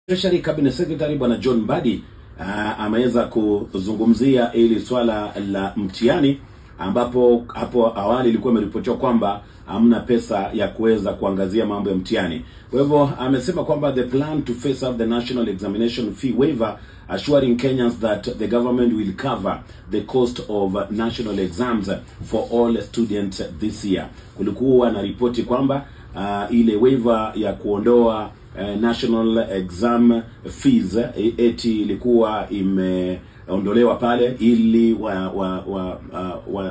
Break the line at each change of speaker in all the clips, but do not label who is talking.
Treasury Cabinet Secretary Bwana John Mbadi ameweza kuzungumzia ili swala la mtihani, ambapo hapo awali ilikuwa imeripotiwa kwamba hamna pesa ya kuweza kuangazia mambo ya mtihani. Kwa hivyo amesema kwamba the plan to face up the national examination fee waiver, assuring Kenyans that the government will cover the cost of national exams for all students this year. Kulikuwa na ripoti kwamba ile waiver ya kuondoa national exam fees eti ilikuwa imeondolewa pale ili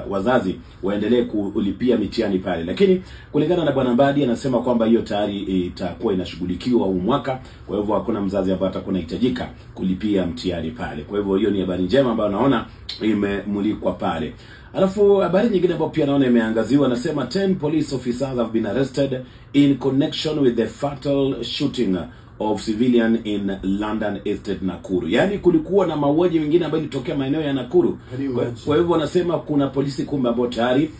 wazazi waendelee kulipia mitihani pale, lakini kulingana na Bwana Mbadi anasema kwamba hiyo tayari itakuwa inashughulikiwa huu mwaka. Kwa hivyo hakuna mzazi ambaye atakuwa anahitajika kulipia mtihani pale. Kwa hivyo hiyo ni habari njema ambayo naona imemulikwa pale. Alafu habari nyingine ambayo pia naona imeangaziwa, nasema 10 police officers have been arrested in connection with the fatal shooting of civilian in London Estate, Nakuru. Yani kulikuwa na mauaji mengine ambayo ilitokea maeneo ya Nakuru. Kwa hivyo wanasema kuna polisi kumbe ambao tayari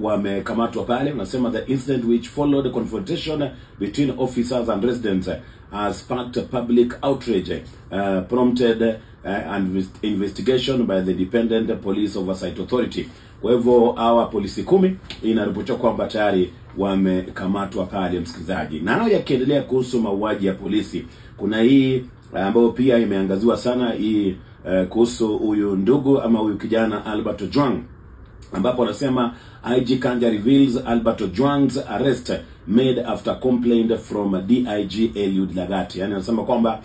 wamekamatwa pale. Wanasema the incident which followed the confrontation between officers and residents has sparked public outrage, prompted an investigation by the Independent Police Oversight Authority. Kwa hivyo hawa polisi 10 inaripotiwa kwamba tayari wamekamatwa pale, msikilizaji. Na hao yakiendelea kuhusu mauaji ya polisi, kuna hii ambayo pia imeangaziwa sana, hii kuhusu huyu ndugu ama huyu kijana Albert Ojwang, ambapo anasema IG Kanja reveals Albert Ojwang's arrest made after complaint from DIG Eliud Lagat. Yani anasema kwamba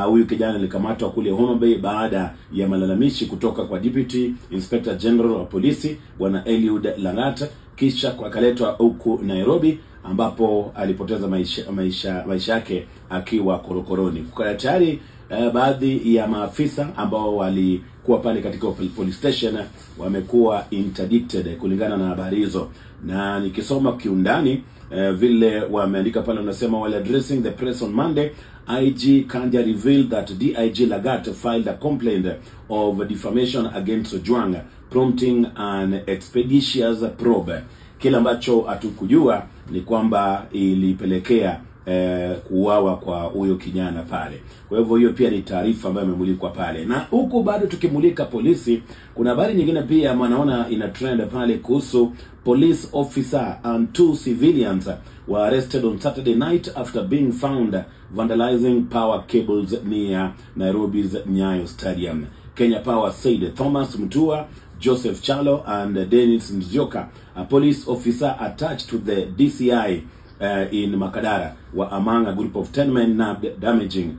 huyu kijana alikamatwa kule Homa Bay baada ya malalamishi kutoka kwa Deputy Inspector General wa polisi Bwana Eliud Lagat, kisha akaletwa huku Nairobi ambapo alipoteza maisha yake akiwa korokoroni. Kwa tayari baadhi ya maafisa ambao walikuwa pale katika police station wamekuwa interdicted kulingana na habari hizo. Na nikisoma kiundani vile wameandika pale, wanasema while addressing the press on Monday, IG Kanja revealed that DIG Lagat filed a complaint of defamation against Ojwang, prompting an expeditious probe. Kila ambacho hatukujua ni kwamba ilipelekea kuuawa kwa huyo kijana pale. Kwa hivyo hiyo pia ni taarifa ambayo imemulikwa pale. Na huku bado tukimulika polisi, kuna habari nyingine pia mnaona ina trend pale kuhusu police officer and 2 civilians were arrested on Saturday night after being found vandalizing power cables near Nairobi's Nyayo Stadium. Kenya Power said Thomas Mutua, Joseph Chalo and Dennis Nzioka, a police officer attached to the DCI in Makadara, were among a group of 10 men nabbed, damaging